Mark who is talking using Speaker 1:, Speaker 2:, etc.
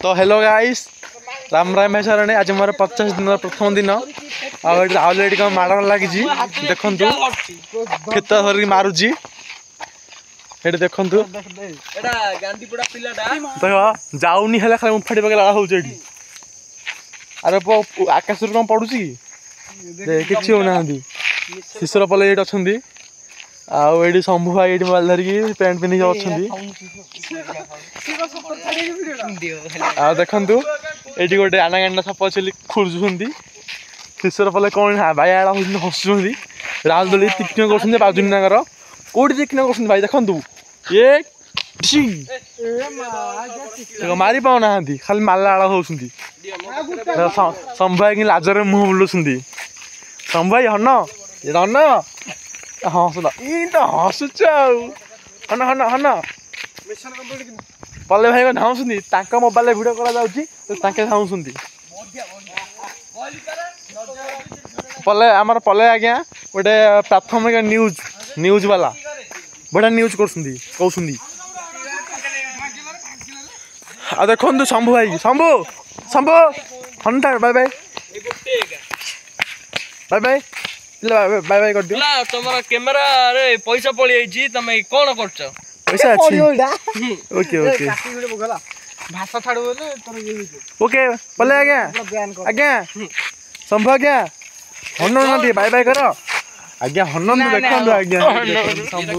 Speaker 1: तो hello guys Ram Ram हेसरणी आज मोर 50 दिन प्रथम दिन ऑलरेडी कम माड़ लगी देखु खेत धरिक मारुची ये देखु जाऊनी है खाली मुफाटी पकड़ लगा होती अरे आकाश कम पड़ुची कि होना शिशर पल ये अच्छा शंभु भाई ये मोबाइल धरिकी पैंट पिंधिक अच्छा देखु ये गोटे आना गांडा साप अच्छे खोजुंट शिशर पल कौन भाई आड़ा हसुँच राजदोली तीक्ष्ण कर बाजुनागर कौटी तीक्ष्ण कर भाई देखु ये मारी पाऊना खाली माला आड़ा हो शंभु भाई लाजर मुह बुलाऊँ शंभु भाई हन हन हसुन तो हसुच हन हन हन पल्ले भाई धाउँ मोबाइल भिडियो कर धाउँ पल्ले आमर पल्ले आज्ञा गोटे प्राथमिक न्यूज वाला बढ़िया न्यूज कहते आ देखु शंभु भाई शंभु शंभु हन bye bye bye bye bye bye कर दियो
Speaker 2: तुम कैमरा रे पैसा पड़ी जाई तमे कोन करछ
Speaker 1: पैसा अछि ओके ओके
Speaker 2: भाषा छाड़ू बोले तोर
Speaker 1: ओके पल्ले आज्ञा आज्ञा शंभु आज्ञा हन बाय बाय कर आज्ञा हन देखु आज्ञा शंभु